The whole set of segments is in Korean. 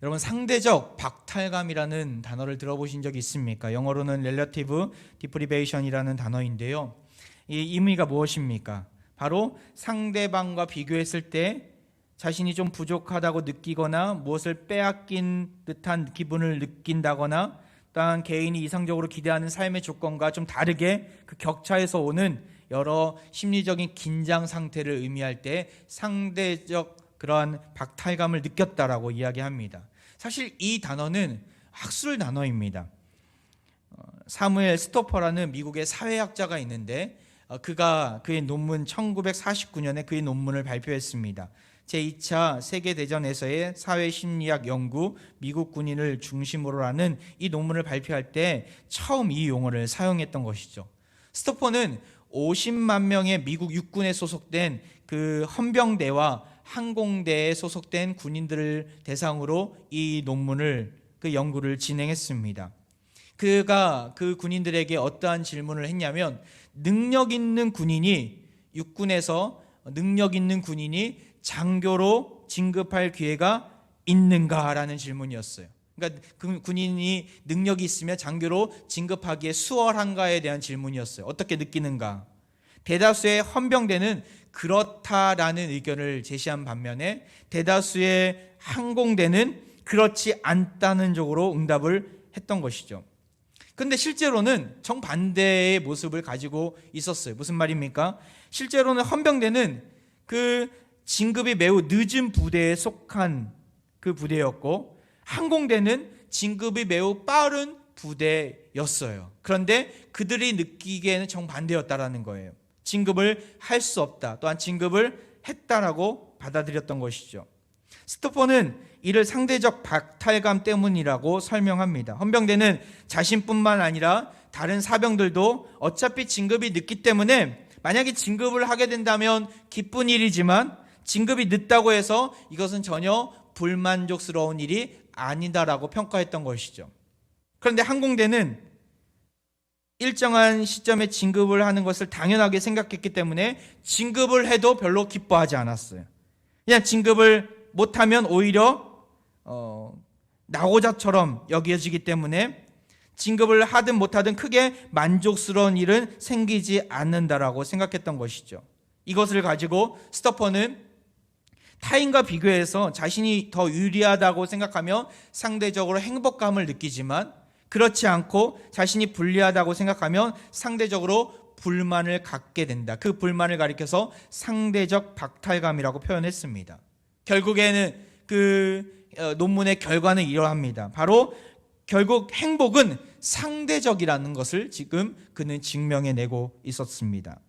여러분, 상대적 박탈감이라는 단어를 들어보신 적이 있습니까? 영어로는 relative deprivation이라는 단어인데요. 이 의미가 무엇입니까? 바로 상대방과 비교했을 때 자신이 좀 부족하다고 느끼거나 무엇을 빼앗긴 듯한 기분을 느낀다거나 또한 개인이 이상적으로 기대하는 삶의 조건과 좀 다르게 그 격차에서 오는 여러 심리적인 긴장 상태를 의미할 때 상대적 그러한 박탈감을 느꼈다라고 이야기합니다. 사실 이 단어는 학술 단어입니다. 사무엘 스토퍼라는 미국의 사회학자가 있는데 그의 논문 1949년에 그의 논문을 발표했습니다. 제2차 세계대전에서의 사회심리학 연구, 미국 군인을 중심으로 하는 이 논문을 발표할 때 처음 이 용어를 사용했던 것이죠. 스토퍼는 50만 명의 미국 육군에 소속된 그 헌병대와 항공대에 소속된 군인들을 대상으로 이 논문을, 그 연구를 진행했습니다. 그가 그 군인들에게 어떠한 질문을 했냐면, 육군에서 능력 있는 군인이 장교로 진급할 기회가 있는가라는 질문이었어요. 그러니까 그 군인이 능력이 있으면 장교로 진급하기에 수월한가에 대한 질문이었어요. 어떻게 느끼는가? 대다수의 헌병대는 그렇다라는 의견을 제시한 반면에 대다수의 항공대는 그렇지 않다는 쪽으로 응답을 했던 것이죠. 그런데 실제로는 정반대의 모습을 가지고 있었어요. 무슨 말입니까? 실제로는 헌병대는 그 진급이 매우 늦은 부대에 속한 그 부대였고, 항공대는 진급이 매우 빠른 부대였어요. 그런데 그들이 느끼기에는 정반대였다라는 거예요. 진급을 할 수 없다, 또한 진급을 했다라고 받아들였던 것이죠. 스토퍼는 이를 상대적 박탈감 때문이라고 설명합니다. 헌병대는 자신뿐만 아니라 다른 사병들도 어차피 진급이 늦기 때문에 만약에 진급을 하게 된다면 기쁜 일이지만 진급이 늦다고 해서 이것은 전혀 불만족스러운 일이 아니다라고 평가했던 것이죠. 그런데 항공대는 일정한 시점에 진급을 하는 것을 당연하게 생각했기 때문에 진급을 해도 별로 기뻐하지 않았어요. 그냥 진급을 못하면 오히려 낙오자처럼 여겨지기 때문에 진급을 하든 못하든 크게 만족스러운 일은 생기지 않는다라고 생각했던 것이죠. 이것을 가지고 스토퍼는 타인과 비교해서 자신이 더 유리하다고 생각하며 상대적으로 행복감을 느끼지만, 그렇지 않고 자신이 불리하다고 생각하면 상대적으로 불만을 갖게 된다. 그 불만을 가리켜서 상대적 박탈감이라고 표현했습니다. 결국에는 그 논문의 결과는 이러합니다. 바로 결국 행복은 상대적이라는 것을 지금 그는 증명해내고 있었습니다.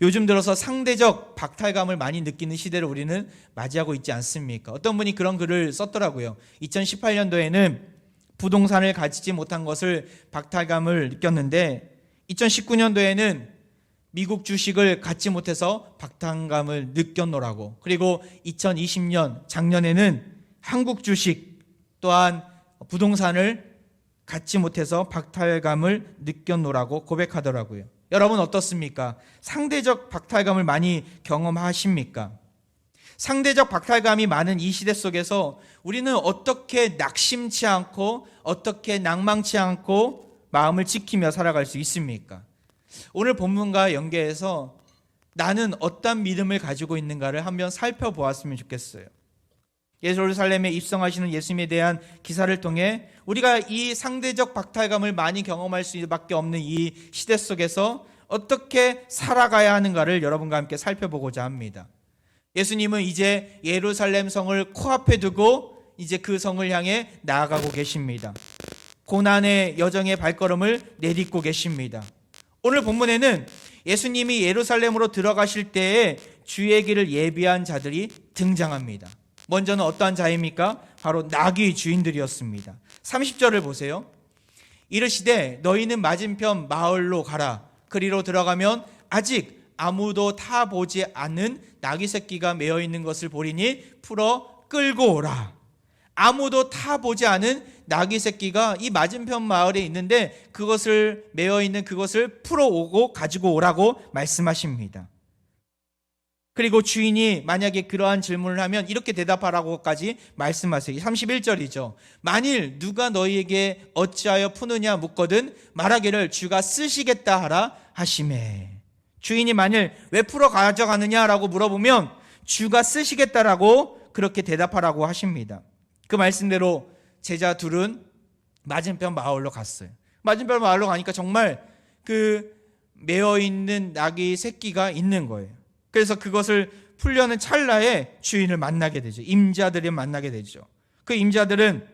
요즘 들어서 상대적 박탈감을 많이 느끼는 시대를 우리는 맞이하고 있지 않습니까? 어떤 분이 그런 글을 썼더라고요. 2018년도에는 부동산을 가지지 못한 것을 박탈감을 느꼈는데 2019년도에는 미국 주식을 갖지 못해서 박탈감을 느꼈노라고. 그리고 2020년 작년에는 한국 주식 또한 부동산을 갖지 못해서 박탈감을 느꼈노라고 고백하더라고요. 여러분 어떻습니까? 상대적 박탈감을 많이 경험하십니까? 상대적 박탈감이 많은 이 시대 속에서 우리는 어떻게 낙심치 않고 어떻게 낭망치 않고 마음을 지키며 살아갈 수 있습니까? 오늘 본문과 연계해서 나는 어떤 믿음을 가지고 있는가를 한번 살펴보았으면 좋겠어요. 예루살렘에 입성하시는 예수님에 대한 기사를 통해 우리가 이 상대적 박탈감을 많이 경험할 수밖에 없는 이 시대 속에서 어떻게 살아가야 하는가를 여러분과 함께 살펴보고자 합니다. 예수님은 이제 예루살렘 성을 코앞에 두고 이제 그 성을 향해 나아가고 계십니다. 고난의 여정의 발걸음을 내딛고 계십니다. 오늘 본문에는 예수님이 예루살렘으로 들어가실 때에 주의 길을 예비한 자들이 등장합니다. 먼저는 어떠한 자입니까? 바로 나귀 주인들이었습니다. 30절을 보세요. 이르시되 너희는 맞은편 마을로 가라. 그리로 들어가면 아직 아무도 타보지 않은 나귀 새끼가 매어 있는 것을 보리니 풀어 끌고 오라. 아무도 타보지 않은 나귀 새끼가 이 맞은편 마을에 있는데 그것을 매어 있는 그것을 풀어오고 가지고 오라고 말씀하십니다. 그리고 주인이 만약에 그러한 질문을 하면 이렇게 대답하라고까지 말씀하세요. 31절이죠. 만일 누가 너희에게 어찌하여 푸느냐 묻거든 말하기를 주가 쓰시겠다 하라 하시매. 주인이 만일 왜 풀어 가져가느냐라고 물어보면 주가 쓰시겠다라고 그렇게 대답하라고 하십니다. 그 말씀대로 제자 둘은 맞은편 마을로 갔어요. 맞은편 마을로 가니까 정말 그 매어있는 나귀 새끼가 있는 거예요. 그래서 그것을 풀려는 찰나에 주인을 만나게 되죠. 임자들이 만나게 되죠. 그 임자들은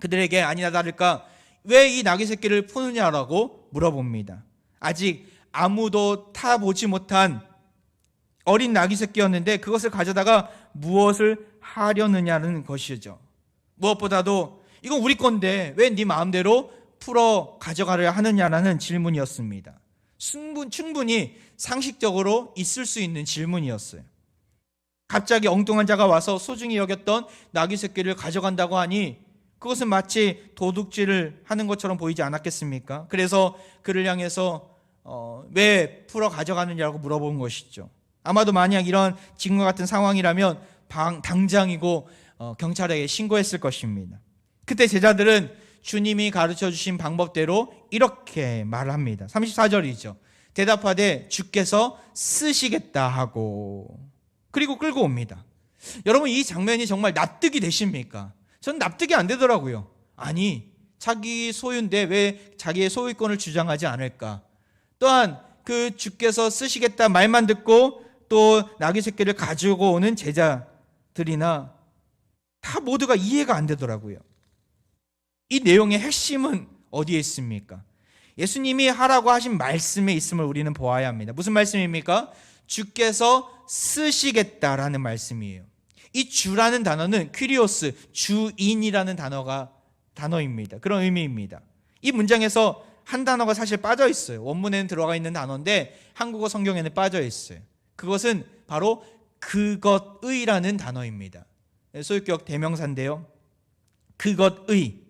그들에게 아니나 다를까 왜 이 나귀 새끼를 푸느냐라고 물어봅니다. 아직 아무도 타보지 못한 어린 나귀 새끼였는데 그것을 가져다가 무엇을 하려느냐는 것이죠. 무엇보다도 이건 우리 건데 왜 네 마음대로 풀어 가져가려 하느냐라는 질문이었습니다. 충분히 상식적으로 있을 수 있는 질문이었어요. 갑자기 엉뚱한 자가 와서 소중히 여겼던 나귀 새끼를 가져간다고 하니 그것은 마치 도둑질을 하는 것처럼 보이지 않았겠습니까? 그래서 그를 향해서 왜 풀어 가져가느냐고 물어본 것이죠. 아마도 만약 이런 지금과 같은 상황이라면 당장이고 경찰에게 신고했을 것입니다. 그때 제자들은 주님이 가르쳐 주신 방법대로 이렇게 말합니다. 34절이죠. 대답하되 주께서 쓰시겠다 하고 그리고 끌고 옵니다. 여러분 이 장면이 정말 납득이 되십니까? 저는 납득이 안 되더라고요. 아니 자기 소유인데 왜 자기의 소유권을 주장하지 않을까? 또한 그 주께서 쓰시겠다 말만 듣고 또 나귀 새끼를 가지고 오는 제자들이나 다 모두가 이해가 안 되더라고요. 이 내용의 핵심은 어디에 있습니까? 예수님이 하라고 하신 말씀에 있음을 우리는 보아야 합니다. 무슨 말씀입니까? 주께서 쓰시겠다라는 말씀이에요. 이 주라는 단어는 퀴리오스, 주인이라는 단어입니다. 그런 의미입니다. 이 문장에서 한 단어가 사실 빠져 있어요. 원문에는 들어가 있는 단어인데 한국어 성경에는 빠져 있어요. 그것은 바로 그것의라는 단어입니다. 소유격 대명사인데요. 그것의.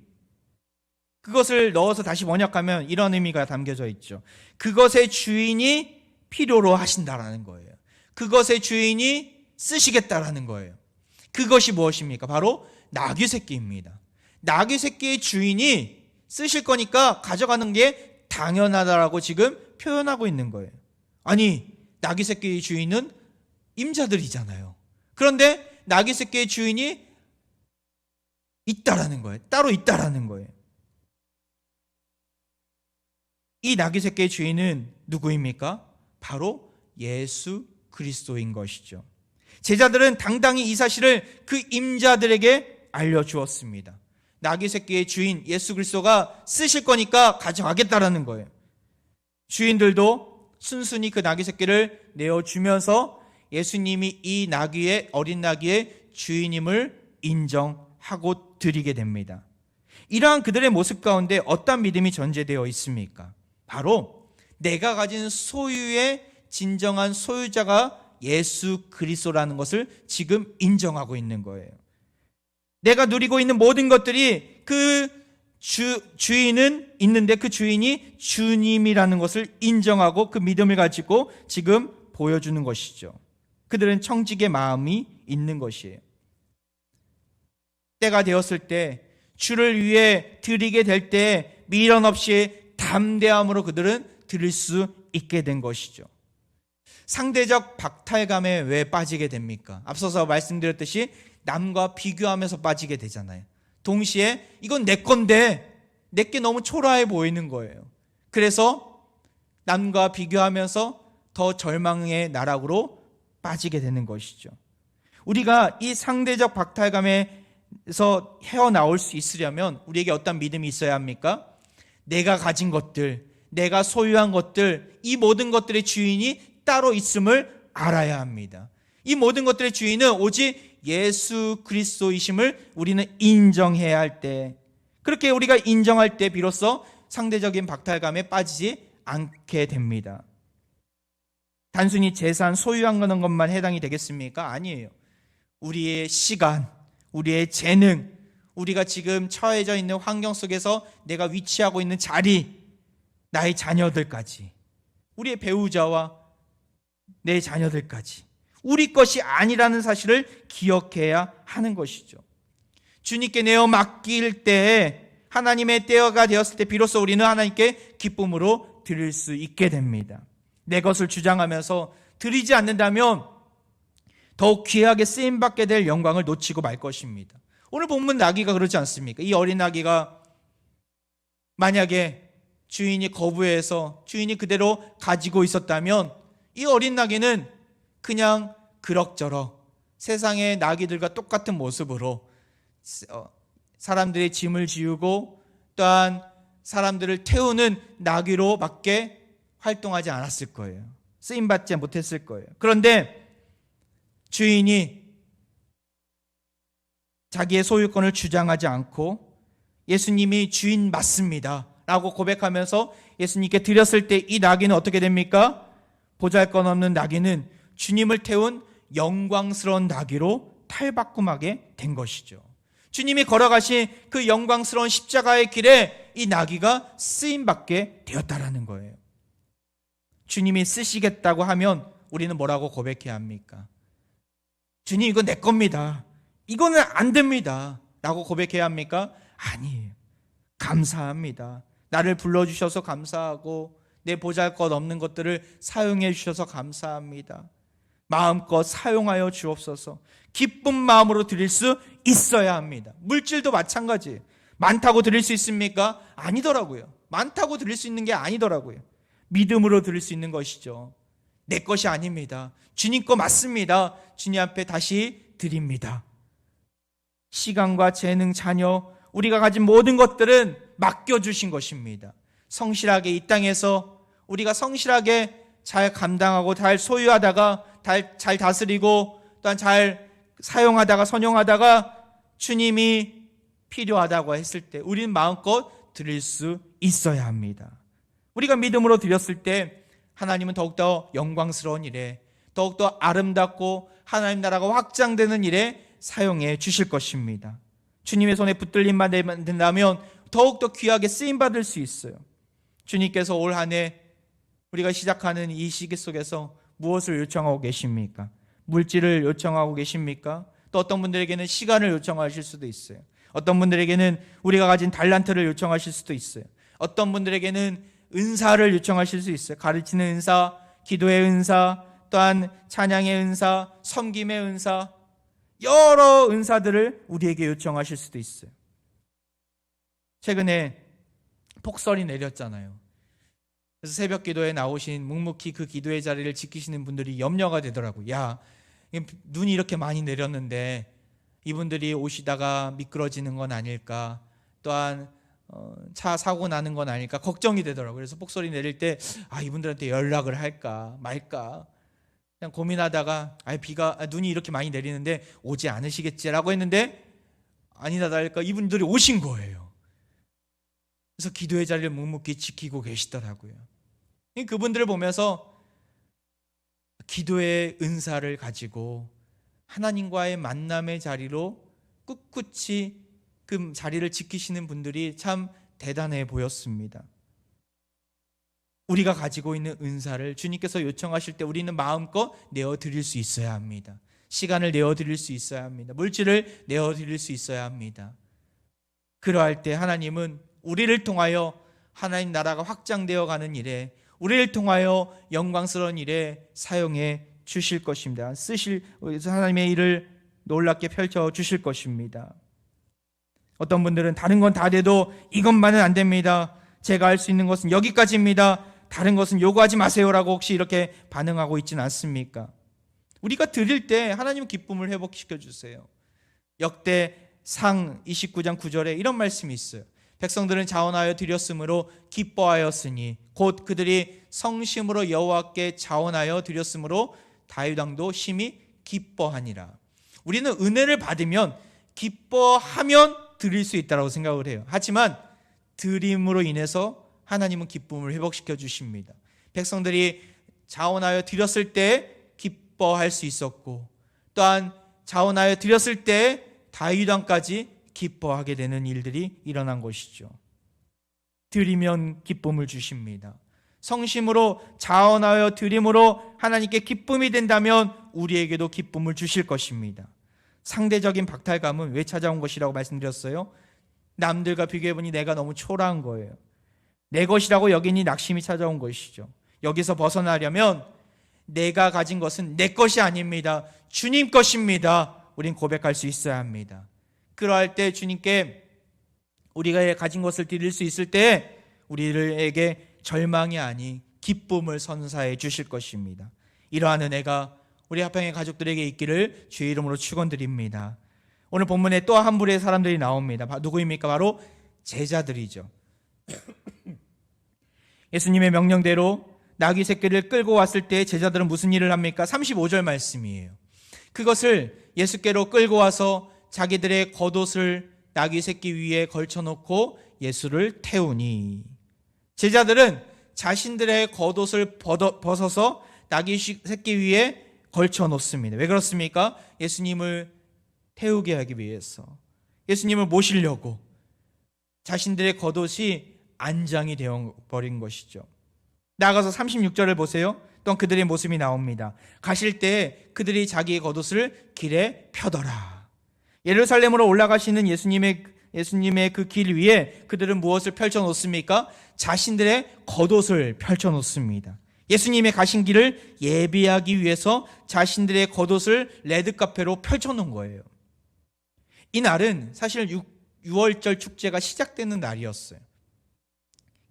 그것을 넣어서 다시 번역하면 이런 의미가 담겨져 있죠. 그것의 주인이 필요로 하신다라는 거예요. 그것의 주인이 쓰시겠다라는 거예요. 그것이 무엇입니까? 바로 나귀 새끼입니다. 나귀 새끼의 주인이 쓰실 거니까 가져가는 게 당연하다라고 지금 표현하고 있는 거예요. 아니, 나귀 새끼의 주인은 임자들이잖아요. 그런데 나귀 새끼의 주인이 있다라는 거예요. 따로 있다라는 거예요. 이 나귀 새끼의 주인은 누구입니까? 바로 예수 그리스도인 것이죠. 제자들은 당당히 이 사실을 그 임자들에게 알려주었습니다. 나귀 새끼의 주인 예수 그리스도가 쓰실 거니까 가져가겠다라는 거예요. 주인들도 순순히 그 나귀 새끼를 내어주면서 예수님이 이 나귀의 어린 나귀의 주인임을 인정하고 드리게 됩니다. 이러한 그들의 모습 가운데 어떤 믿음이 전제되어 있습니까? 바로 내가 가진 소유의 진정한 소유자가 예수 그리스도라는 것을 지금 인정하고 있는 거예요. 내가 누리고 있는 모든 것들이 그 주인은 있는데 그 주인이 주님이라는 것을 인정하고 그 믿음을 가지고 지금 보여주는 것이죠. 그들은 청직의 마음이 있는 것이에요. 때가 되었을 때 주를 위해 드리게 될 때 미련 없이 담대함으로 그들은 드릴 수 있게 된 것이죠. 상대적 박탈감에 왜 빠지게 됩니까? 앞서서 말씀드렸듯이 남과 비교하면서 빠지게 되잖아요. 동시에 이건 내 건데 내게 너무 초라해 보이는 거예요. 그래서 남과 비교하면서 더 절망의 나락으로 빠지게 되는 것이죠. 우리가 이 상대적 박탈감에서 헤어나올 수 있으려면 우리에게 어떤 믿음이 있어야 합니까? 내가 가진 것들, 내가 소유한 것들, 이 모든 것들의 주인이 따로 있음을 알아야 합니다. 이 모든 것들의 주인은 오직 예수 그리스도이심을 우리는 인정해야 할 때, 그렇게 우리가 인정할 때 비로소 상대적인 박탈감에 빠지지 않게 됩니다. 단순히 재산, 소유한 것만 해당이 되겠습니까? 아니에요. 우리의 시간, 우리의 재능, 우리가 지금 처해져 있는 환경 속에서 내가 위치하고 있는 자리, 나의 자녀들까지, 우리의 배우자와 내 자녀들까지, 우리 것이 아니라는 사실을 기억해야 하는 것이죠. 주님께 내어 맡길 때, 하나님의 때가 되었을 때 비로소 우리는 하나님께 기쁨으로 드릴 수 있게 됩니다. 내 것을 주장하면서 드리지 않는다면 더욱 귀하게 쓰임받게 될 영광을 놓치고 말 것입니다. 오늘 본문 나귀가 그러지 않습니까? 이 어린 나귀가 만약에 주인이 거부해서 주인이 그대로 가지고 있었다면 이 어린 나귀는 그냥 그럭저럭 세상의 나귀들과 똑같은 모습으로 사람들의 짐을 지우고 또한 사람들을 태우는 나귀로밖에 활동하지 않았을 거예요. 쓰임받지 못했을 거예요. 그런데 주인이 자기의 소유권을 주장하지 않고 예수님이 주인 맞습니다 라고 고백하면서 예수님께 드렸을 때 이 나귀는 어떻게 됩니까? 보잘것없는 나귀는 주님을 태운 영광스러운 나귀로 탈바꿈하게 된 것이죠. 주님이 걸어가신 그 영광스러운 십자가의 길에 이 나귀가 쓰임받게 되었다라는 거예요. 주님이 쓰시겠다고 하면 우리는 뭐라고 고백해야 합니까? 주님, 이거 내 겁니다. 이거는 안 됩니다 라고 고백해야 합니까? 아니에요. 감사합니다. 나를 불러주셔서 감사하고 내 보잘것없는 것들을 사용해 주셔서 감사합니다. 마음껏 사용하여 주옵소서. 기쁜 마음으로 드릴 수 있어야 합니다. 물질도 마찬가지. 많다고 드릴 수 있습니까? 아니더라고요. 많다고 드릴 수 있는 게 아니더라고요. 믿음으로 드릴 수 있는 것이죠. 내 것이 아닙니다. 주님 거 맞습니다. 주님 앞에 다시 드립니다. 시간과 재능, 자녀, 우리가 가진 모든 것들은 맡겨주신 것입니다. 성실하게 이 땅에서 우리가 성실하게 잘 감당하고 잘 소유하다가 잘 다스리고 또한 잘 사용하다가 선용하다가 주님이 필요하다고 했을 때 우리는 마음껏 드릴 수 있어야 합니다. 우리가 믿음으로 드렸을 때 하나님은 더욱더 영광스러운 일에 더욱더 아름답고 하나님 나라가 확장되는 일에 사용해 주실 것입니다. 주님의 손에 붙들림만 된다면 더욱더 귀하게 쓰임받을 수 있어요. 주님께서 올 한 해 우리가 시작하는 이 시기 속에서 무엇을 요청하고 계십니까? 물질을 요청하고 계십니까? 또 어떤 분들에게는 시간을 요청하실 수도 있어요. 어떤 분들에게는 우리가 가진 달란트를 요청하실 수도 있어요. 어떤 분들에게는 은사를 요청하실 수 있어요. 가르치는 은사, 기도의 은사, 또한 찬양의 은사, 섬김의 은사, 여러 은사들을 우리에게 요청하실 수도 있어요. 최근에 폭설이 내렸잖아요. 그래서 새벽 기도에 나오신 묵묵히 그 기도의 자리를 지키시는 분들이 염려가 되더라고요. 야, 눈이 이렇게 많이 내렸는데 이분들이 오시다가 미끄러지는 건 아닐까, 또한 차 사고 나는 건 아닐까 걱정이 되더라고요. 그래서 폭설이 내릴 때 이분들한테 연락을 할까 말까 그냥 고민하다가 눈이 이렇게 많이 내리는데 오지 않으시겠지라고 했는데 아니다 다를까 이분들이 오신 거예요. 그래서 기도의 자리를 묵묵히 지키고 계시더라고요. 그분들을 보면서 기도의 은사를 가지고 하나님과의 만남의 자리로 꿋꿋이 그 자리를 지키시는 분들이 참 대단해 보였습니다. 우리가 가지고 있는 은사를 주님께서 요청하실 때 우리는 마음껏 내어드릴 수 있어야 합니다. 시간을 내어드릴 수 있어야 합니다. 물질을 내어드릴 수 있어야 합니다. 그러할 때 하나님은 우리를 통하여 하나님 나라가 확장되어 가는 일에, 우리를 통하여 영광스러운 일에 사용해 주실 것입니다. 하나님의 일을 놀랍게 펼쳐 주실 것입니다. 어떤 분들은 다른 건 다 돼도 이것만은 안 됩니다. 제가 할 수 있는 것은 여기까지입니다. 다른 것은 요구하지 마세요라고 혹시 이렇게 반응하고 있지는 않습니까? 우리가 드릴 때 하나님은 기쁨을 회복시켜 주세요. 역대상 29장 9절에 이런 말씀이 있어요. 백성들은 자원하여 드렸으므로 기뻐하였으니 곧 그들이 성심으로 여호와께 자원하여 드렸으므로 다윗 왕도 심히 기뻐하니라. 우리는 은혜를 받으면 기뻐하면 드릴 수 있다고 생각을 해요. 하지만 드림으로 인해서 하나님은 기쁨을 회복시켜 주십니다. 백성들이 자원하여 드렸을 때 기뻐할 수 있었고 또한 자원하여 드렸을 때 다윗 왕까지 기뻐하게 되는 일들이 일어난 것이죠. 드리면 기쁨을 주십니다. 성심으로 자원하여 드림으로 하나님께 기쁨이 된다면 우리에게도 기쁨을 주실 것입니다. 상대적인 박탈감은 왜 찾아온 것이라고 말씀드렸어요? 남들과 비교해보니 내가 너무 초라한 거예요. 내 것이라고 여기니 낙심이 찾아온 것이죠. 여기서 벗어나려면 내가 가진 것은 내 것이 아닙니다. 주님 것입니다. 우린 고백할 수 있어야 합니다. 그러할 때 주님께 우리가 가진 것을 드릴 수 있을 때 우리에게 절망이 아닌 기쁨을 선사해 주실 것입니다. 이러한 은혜가 우리 화평의 가족들에게 있기를 주의 이름으로 축원드립니다. 오늘 본문에 또 한 부류의 사람들이 나옵니다. 누구입니까? 바로 제자들이죠. 예수님의 명령대로 나귀 새끼를 끌고 왔을 때 제자들은 무슨 일을 합니까? 35절 말씀이에요. 그것을 예수께로 끌고 와서 자기들의 겉옷을 나귀 새끼 위에 걸쳐놓고 예수를 태우니, 제자들은 자신들의 겉옷을 벗어서 나귀 새끼 위에 걸쳐놓습니다. 왜 그렇습니까? 예수님을 태우게 하기 위해서, 예수님을 모시려고 자신들의 겉옷이 안장이 되어버린 것이죠. 나아가서 36절을 보세요. 또한 그들의 모습이 나옵니다. 가실 때 그들이 자기의 겉옷을 길에 펴더라. 예루살렘으로 올라가시는 예수님의 그 길 위에 그들은 무엇을 펼쳐놓습니까? 자신들의 겉옷을 펼쳐놓습니다. 예수님의 가신 길을 예비하기 위해서 자신들의 겉옷을 레드카페로 펼쳐놓은 거예요. 이 날은 사실 6월절 축제가 시작되는 날이었어요.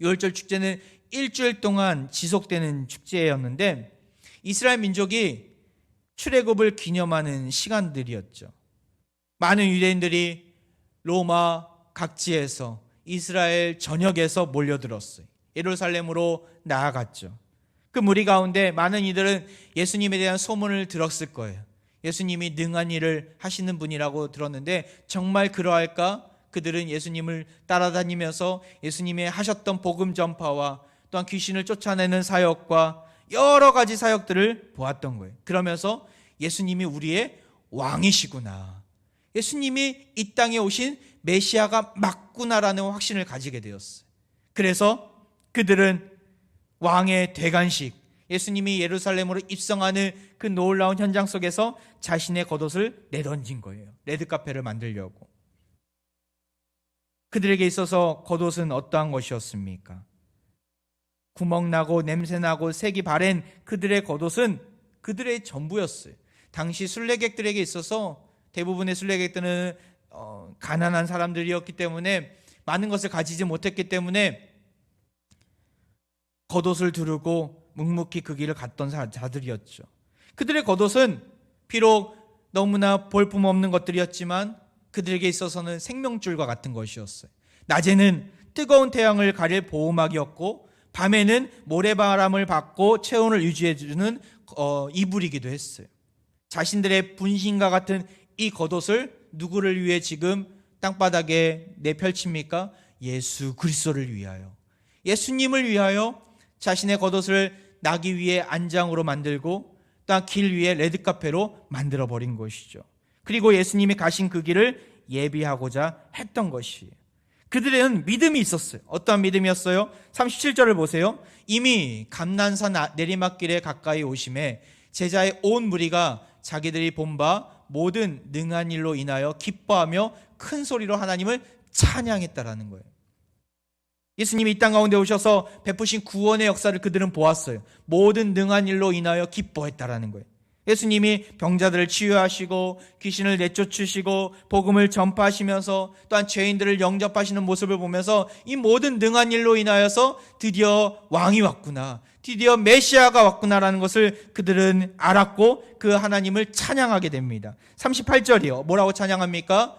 6월절 축제는 일주일 동안 지속되는 축제였는데 이스라엘 민족이 출애굽을 기념하는 시간들이었죠. 많은 유대인들이 로마 각지에서 이스라엘 전역에서 몰려들었어요. 예루살렘으로 나아갔죠. 그 무리 가운데 많은 이들은 예수님에 대한 소문을 들었을 거예요. 예수님이 능한 일을 하시는 분이라고 들었는데 정말 그러할까? 그들은 예수님을 따라다니면서 예수님의 하셨던 복음 전파와 또한 귀신을 쫓아내는 사역과 여러 가지 사역들을 보았던 거예요. 그러면서 예수님이 우리의 왕이시구나, 예수님이 이 땅에 오신 메시아가 맞구나라는 확신을 가지게 되었어요. 그래서 그들은 왕의 대관식, 예수님이 예루살렘으로 입성하는 그 놀라운 현장 속에서 자신의 겉옷을 내던진 거예요. 레드카페를 만들려고. 그들에게 있어서 겉옷은 어떠한 것이었습니까? 구멍나고 냄새나고 색이 바랜 그들의 겉옷은 그들의 전부였어요. 당시 순례객들에게 있어서 대부분의 순례객들은 가난한 사람들이었기 때문에 많은 것을 가지지 못했기 때문에 겉옷을 두르고 묵묵히 그 길을 갔던 자들이었죠. 그들의 겉옷은 비록 너무나 볼품없는 것들이었지만 그들에게 있어서는 생명줄과 같은 것이었어요. 낮에는 뜨거운 태양을 가릴 보호막이었고 밤에는 모래바람을 받고 체온을 유지해주는 이불이기도 했어요. 자신들의 분신과 같은 이 겉옷을 누구를 위해 지금 땅바닥에 내펼칩니까? 예수 그리스도를 위하여, 예수님을 위하여 자신의 겉옷을 나귀 위에 안장으로 만들고 또한 길 위에 레드카페로 만들어버린 것이죠. 그리고 예수님이 가신 그 길을 예비하고자 했던 것이에요. 그들은 믿음이 있었어요. 어떠한 믿음이었어요? 37절을 보세요. 이미 감난산 내리막길에 가까이 오심에 제자의 온 무리가 자기들이 본 바 모든 능한 일로 인하여 기뻐하며 큰 소리로 하나님을 찬양했다라는 거예요. 예수님이 이 땅 가운데 오셔서 베푸신 구원의 역사를 그들은 보았어요. 모든 능한 일로 인하여 기뻐했다라는 거예요. 예수님이 병자들을 치유하시고 귀신을 내쫓으시고 복음을 전파하시면서 또한 죄인들을 영접하시는 모습을 보면서 이 모든 능한 일로 인하여서 드디어 왕이 왔구나, 드디어 메시아가 왔구나라는 것을 그들은 알았고 그 하나님을 찬양하게 됩니다. 38절이요. 뭐라고 찬양합니까?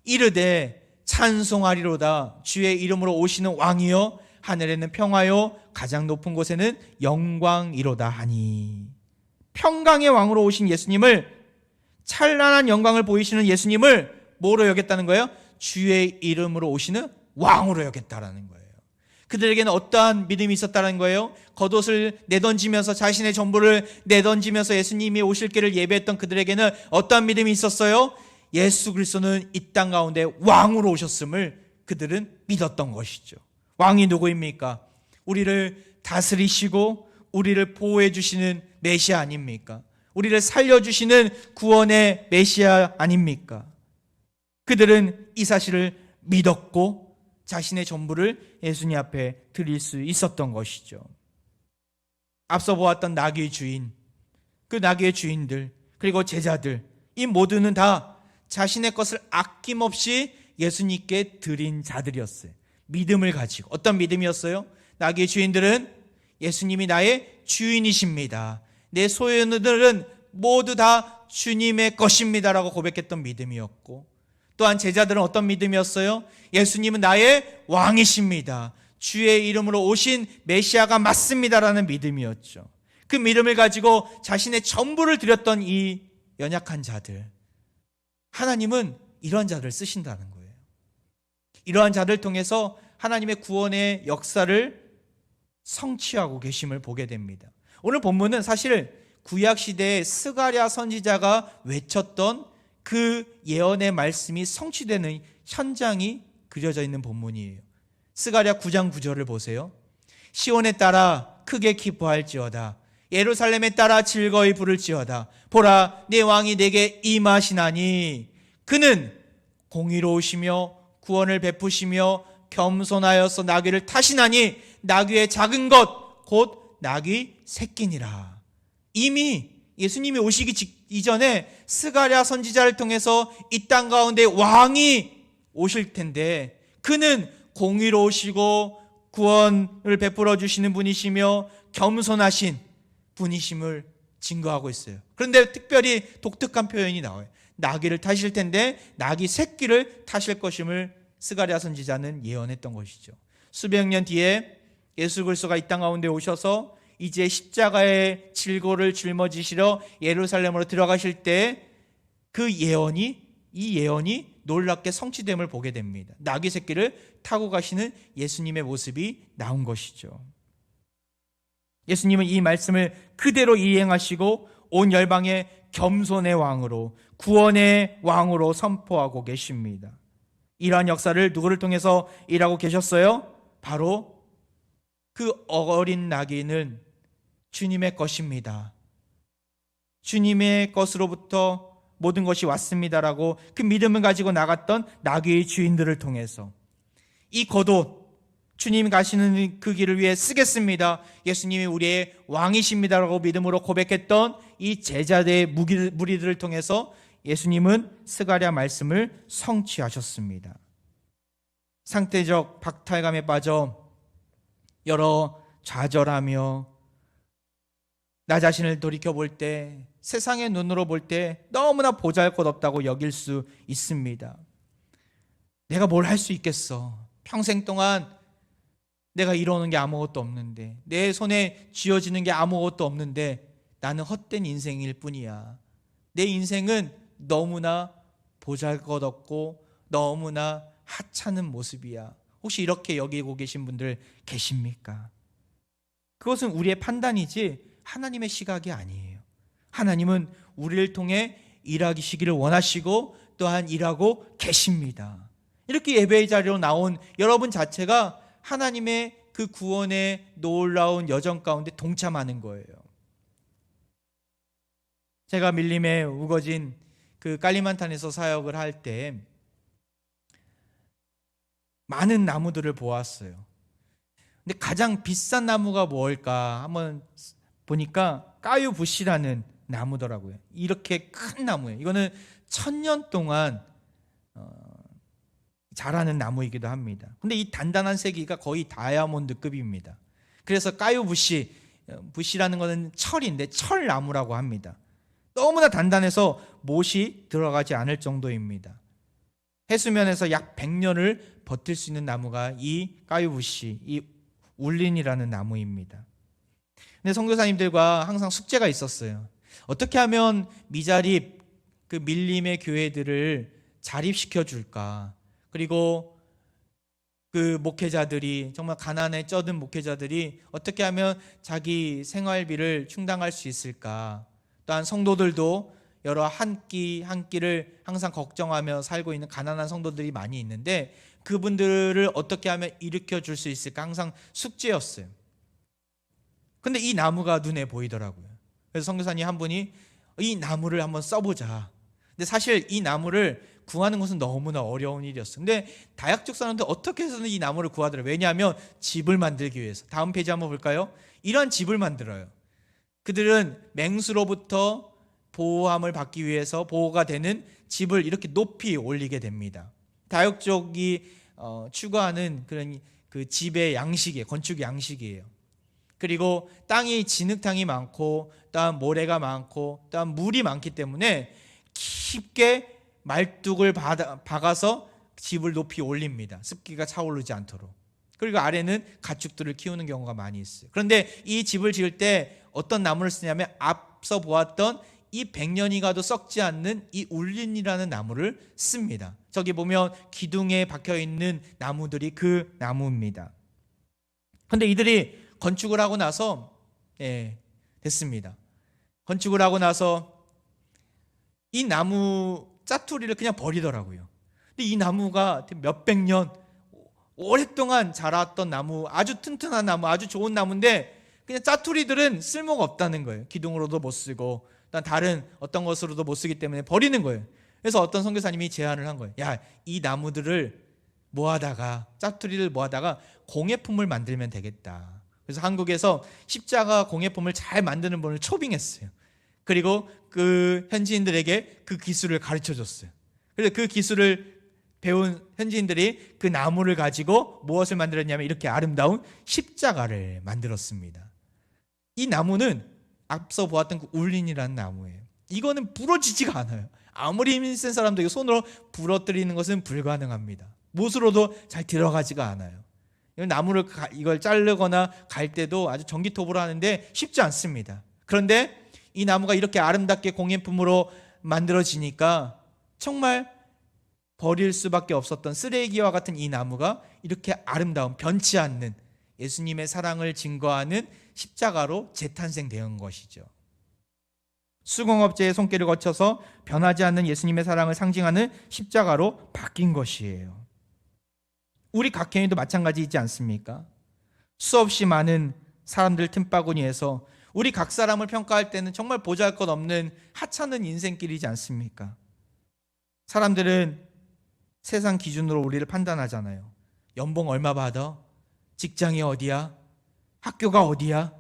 이르되 찬송하리로다 주의 이름으로 오시는 왕이여, 하늘에는 평화요 가장 높은 곳에는 영광이로다 하니. 평강의 왕으로 오신 예수님을, 찬란한 영광을 보이시는 예수님을 뭐로 여겼다는 거예요? 주의 이름으로 오시는 왕으로 여겼다라는 거예요. 그들에게는 어떠한 믿음이 있었다는 거예요? 겉옷을 내던지면서 자신의 전부를 내던지면서 예수님이 오실 길을 예배했던 그들에게는 어떠한 믿음이 있었어요? 예수 그리스도는 이 땅 가운데 왕으로 오셨음을 그들은 믿었던 것이죠. 왕이 누구입니까? 우리를 다스리시고 우리를 보호해 주시는 메시아 아닙니까? 우리를 살려주시는 구원의 메시아 아닙니까? 그들은 이 사실을 믿었고 자신의 전부를 예수님 앞에 드릴 수 있었던 것이죠. 앞서 보았던 나귀의 주인, 그 나귀의 주인들, 그리고 제자들, 이 모두는 다 자신의 것을 아낌없이 예수님께 드린 자들이었어요. 믿음을 가지고. 어떤 믿음이었어요? 나귀의 주인들은 예수님이 나의 주인이십니다. 내 소유들은 모두 다 주님의 것입니다라고 고백했던 믿음이었고, 또한 제자들은 어떤 믿음이었어요? 예수님은 나의 왕이십니다. 주의 이름으로 오신 메시아가 맞습니다라는 믿음이었죠. 그 믿음을 가지고 자신의 전부를 드렸던 이 연약한 자들, 하나님은 이러한 자들을 쓰신다는 거예요. 이러한 자들을 통해서 하나님의 구원의 역사를 성취하고 계심을 보게 됩니다. 오늘 본문은 사실 구약시대에 스가랴 선지자가 외쳤던 그 예언의 말씀이 성취되는 현장이 그려져 있는 본문이에요. 스가랴 9장 9절을 보세요. 시온에 따라 크게 기뻐할지어다. 예루살렘에 따라 즐거이 부를지어다. 보라, 내 왕이 내게 임하시나니 그는 공의로우시며 구원을 베푸시며 겸손하여서 나귀를 타시나니 나귀의 작은 것 곧 나귀 새끼니라. 이미 예수님이 오시기 이전에 스가랴 선지자를 통해서 이 땅 가운데 왕이 오실 텐데 그는 공의로우시고 구원을 베풀어 주시는 분이시며 겸손하신 분이심을 증거하고 있어요. 그런데 특별히 독특한 표현이 나와요. 나귀를 타실 텐데 나귀 새끼를 타실 것임을 스가랴 선지자는 예언했던 것이죠. 수백 년 뒤에 예수 그리스도가 이 땅 가운데 오셔서 이제 십자가의 질고를 짊어지시러 예루살렘으로 들어가실 때 그 예언이, 이 예언이 놀랍게 성취됨을 보게 됩니다. 나귀 새끼를 타고 가시는 예수님의 모습이 나온 것이죠. 예수님은 이 말씀을 그대로 이행하시고 온 열방의 겸손의 왕으로, 구원의 왕으로 선포하고 계십니다. 이러한 역사를 누구를 통해서 일하고 계셨어요? 바로 그 어린 나귀는 주님의 것입니다. 주님의 것으로부터 모든 것이 왔습니다라고 그 믿음을 가지고 나갔던 나귀의 주인들을 통해서 이 겉옷, 주님 가시는 그 길을 위해 쓰겠습니다. 예수님이 우리의 왕이십니다라고 믿음으로 고백했던 이 제자들의 무리들을 통해서 예수님은 스가랴 말씀을 성취하셨습니다. 상태적 박탈감에 빠져 여러 좌절하며 나 자신을 돌이켜볼 때, 세상의 눈으로 볼 때 너무나 보잘것없다고 여길 수 있습니다. 내가 뭘 할 수 있겠어? 평생 동안 내가 이루는 게 아무것도 없는데, 내 손에 쥐어지는 게 아무것도 없는데 나는 헛된 인생일 뿐이야. 내 인생은 너무나 보잘것없고 너무나 하찮은 모습이야. 혹시 이렇게 여기고 계신 분들 계십니까? 그것은 우리의 판단이지 하나님의 시각이 아니에요. 하나님은 우리를 통해 일하시기를 원하시고 또한 일하고 계십니다. 이렇게 예배의 자리로 나온 여러분 자체가 하나님의 그 구원의 놀라운 여정 가운데 동참하는 거예요. 제가 밀림에 우거진 그 깔리만탄에서 사역을 할 때 많은 나무들을 보았어요. 근데 가장 비싼 나무가 뭘까 한번 보니까 까유부시라는 나무더라고요. 이렇게 큰 나무예요. 이거는 1000년 동안 자라는 나무이기도 합니다. 근데 이 단단한 세기가 거의 다이아몬드급입니다. 그래서 까유부시, 부시라는 것은 철인데 철나무라고 합니다. 너무나 단단해서 못이 들어가지 않을 정도입니다. 해수면에서 약 100년을 버틸 수 있는 나무가 이 까유부시, 이 울린이라는 나무입니다. 근데 선교사님들과 항상 숙제가 있었어요. 어떻게 하면 미자립, 그 밀림의 교회들을 자립시켜 줄까? 그리고 그 목회자들이, 정말 가난에 쩌든 목회자들이 어떻게 하면 자기 생활비를 충당할 수 있을까? 또한 성도들도 여러 한 끼 한 끼를 항상 걱정하며 살고 있는 가난한 성도들이 많이 있는데 그분들을 어떻게 하면 일으켜 줄 수 있을까 항상 숙제였어요. 근데 이 나무가 눈에 보이더라고요. 그래서 선교사님 한 분이 이 나무를 한번 써보자. 근데 사실 이 나무를 구하는 것은 너무나 어려운 일이었어요. 근데 다약족 사람들 어떻게 해서는 이 나무를 구하더라고요. 왜냐하면 집을 만들기 위해서. 다음 페이지 한번 볼까요? 이런 집을 만들어요. 그들은 맹수로부터 보호함을 받기 위해서 보호가 되는 집을 이렇게 높이 올리게 됩니다. 다육족이 추구하는 그런 그 집의 양식이에요. 건축 양식이에요. 그리고 땅이 진흙탕이 많고, 또한 모래가 많고, 또한 물이 많기 때문에 깊게 말뚝을 박아서 집을 높이 올립니다. 습기가 차오르지 않도록. 그리고 아래는 가축들을 키우는 경우가 많이 있어요. 그런데 이 집을 지을 때 어떤 나무를 쓰냐면 앞서 보았던 이 100년이 가도 썩지 않는 이 울린이라는 나무를 씁니다. 저기 보면 기둥에 박혀있는 나무들이 그 나무입니다. 그런데 이들이 건축을 하고 나서 됐습니다. 건축을 하고 나서 이 나무 짜투리를 그냥 버리더라고요. 근데 이 나무가 몇백 년 오랫동안 자랐던 나무, 아주 튼튼한 나무, 아주 좋은 나무인데 그냥 짜투리들은 쓸모가 없다는 거예요. 기둥으로도 못 쓰고 다른 어떤 것으로도 못 쓰기 때문에 버리는 거예요. 그래서 어떤 선교사님이 제안을 한 거예요. 야, 이 나무들을 모아다가, 짜투리를 모아다가 공예품을 만들면 되겠다. 그래서 한국에서 십자가 공예품을 잘 만드는 분을 초빙했어요. 그리고 그 현지인들에게 그 기술을 가르쳐 줬어요. 그래서 그 기술을 배운 현지인들이 그 나무를 가지고 무엇을 만들었냐면 이렇게 아름다운 십자가를 만들었습니다. 이 나무는 앞서 보았던 그 울린이라는 나무예요. 이거는 부러지지가 않아요. 아무리 힘 센 사람도 손으로 부러뜨리는 것은 불가능합니다. 못으로도 잘 들어가지가 않아요. 나무를 이걸 자르거나 갈 때도 아주 전기톱으로 하는데 쉽지 않습니다. 그런데 이 나무가 이렇게 아름답게 공예품으로 만들어지니까 정말 버릴 수밖에 없었던 쓰레기와 같은 이 나무가 이렇게 아름다운, 변치 않는 예수님의 사랑을 증거하는 십자가로 재탄생된 것이죠. 수공업자의 손길을 거쳐서 변하지 않는 예수님의 사랑을 상징하는 십자가로 바뀐 것이에요. 우리 각개인도 마찬가지이지 않습니까? 수없이 많은 사람들 틈바구니에서 우리 각 사람을 평가할 때는 정말 보잘것없는 하찮은 인생길이지 않습니까? 사람들은 세상 기준으로 우리를 판단하잖아요. 연봉 얼마 받아? 직장이 어디야? 학교가 어디야?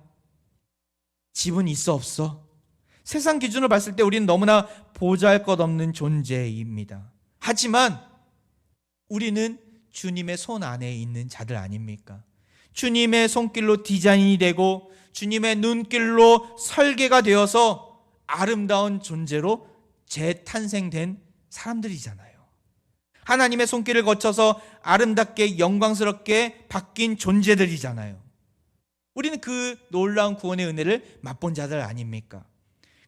집은 있어 없어? 세상 기준으로 봤을 때 우리는 너무나 보잘것없는 존재입니다. 하지만 우리는 주님의 손 안에 있는 자들 아닙니까? 주님의 손길로 디자인이 되고 주님의 눈길로 설계가 되어서 아름다운 존재로 재탄생된 사람들이잖아요. 하나님의 손길을 거쳐서 아름답게 영광스럽게 바뀐 존재들이잖아요. 우리는 그 놀라운 구원의 은혜를 맛본 자들 아닙니까?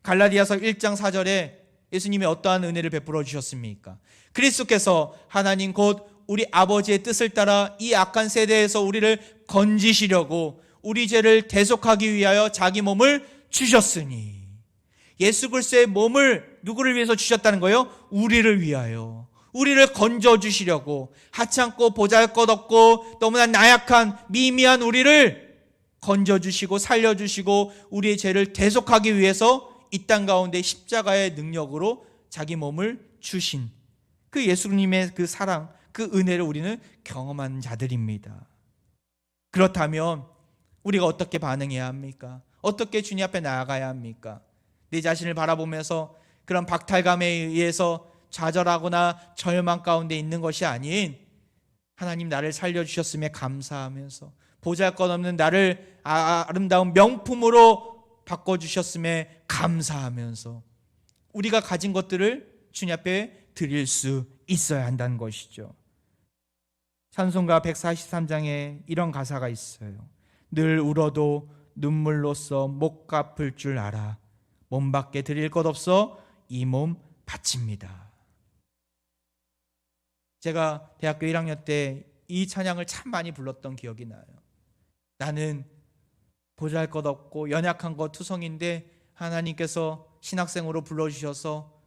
갈라디아서 1장 4절에 예수님이 어떠한 은혜를 베풀어 주셨습니까? 그리스도께서 하나님 곧 우리 아버지의 뜻을 따라 이 악한 세대에서 우리를 건지시려고 우리 죄를 대속하기 위하여 자기 몸을 주셨으니. 예수 그리스도의 몸을 누구를 위해서 주셨다는 거예요? 우리를 위하여. 우리를 건져주시려고, 하찮고 보잘것없고 너무나 나약한 미미한 우리를 건져주시고 살려주시고 우리의 죄를 대속하기 위해서 이 땅 가운데 십자가의 능력으로 자기 몸을 주신 그 예수님의 그 사랑, 그 은혜를 우리는 경험한 자들입니다. 그렇다면 우리가 어떻게 반응해야 합니까? 어떻게 주님 앞에 나아가야 합니까? 내 자신을 바라보면서 그런 박탈감에 의해서 좌절하거나 절망 가운데 있는 것이 아닌 하나님 나를 살려주셨음에 감사하면서 보잘것없는 나를 아름다운 명품으로 바꿔주셨음에 감사하면서 우리가 가진 것들을 주님 앞에 드릴 수 있어야 한다는 것이죠. 찬송가 143장에 이런 가사가 있어요. 늘 울어도 눈물로써 못 갚을 줄 알아 몸밖에 드릴 것 없어 이 몸 바칩니다. 제가 대학교 1학년 때 이 찬양을 참 많이 불렀던 기억이 나요. 나는 보잘것없고 연약한 것 투성인데 하나님께서 신학생으로 불러주셔서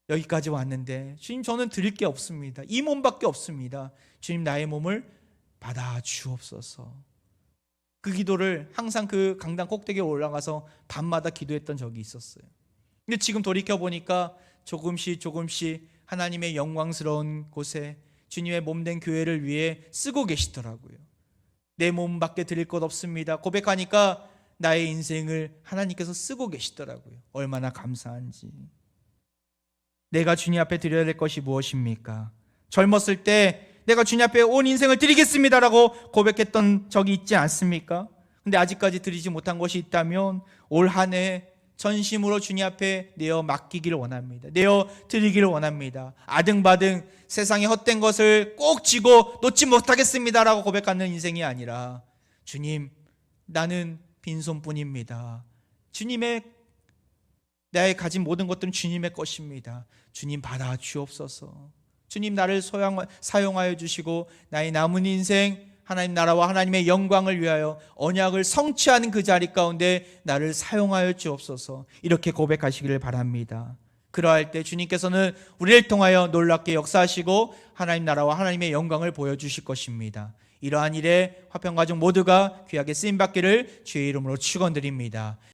여기까지 왔는데 주님 저는 드릴 게 없습니다. 이 몸밖에 없습니다. 주님 나의 몸을 받아 주옵소서. 그 기도를 항상 그 강당 꼭대기에 올라가서 밤마다 기도했던 적이 있었어요. 근데 지금 돌이켜보니까 조금씩 하나님의 영광스러운 곳에 주님의 몸된 교회를 위해 쓰고 계시더라고요. 내 몸밖에 드릴 것 없습니다 고백하니까 나의 인생을 하나님께서 쓰고 계시더라고요. 얼마나 감사한지. 내가 주님 앞에 드려야 될 것이 무엇입니까? 젊었을 때 내가 주님 앞에 온 인생을 드리겠습니다라고 고백했던 적이 있지 않습니까? 근데 아직까지 드리지 못한 것이 있다면 올 한 해 전심으로 주님 앞에 내어 맡기기를 원합니다. 내어 드리기를 원합니다. 아등바등 세상의 헛된 것을 꼭 쥐고 놓지 못하겠습니다라고 고백하는 인생이 아니라 주님, 나는 빈손뿐입니다. 주님의 나의 가진 모든 것들은 주님의 것입니다. 주님 받아 주옵소서. 주님 나를 사용하여 주시고 나의 남은 인생 하나님 나라와 하나님의 영광을 위하여 언약을 성취하는 그 자리 가운데 나를 사용하여 주옵소서. 이렇게 고백하시기를 바랍니다. 그러할 때 주님께서는 우리를 통하여 놀랍게 역사하시고 하나님 나라와 하나님의 영광을 보여주실 것입니다. 이러한 일에 화평가족 모두가 귀하게 쓰임받기를 주의 이름으로 축원드립니다.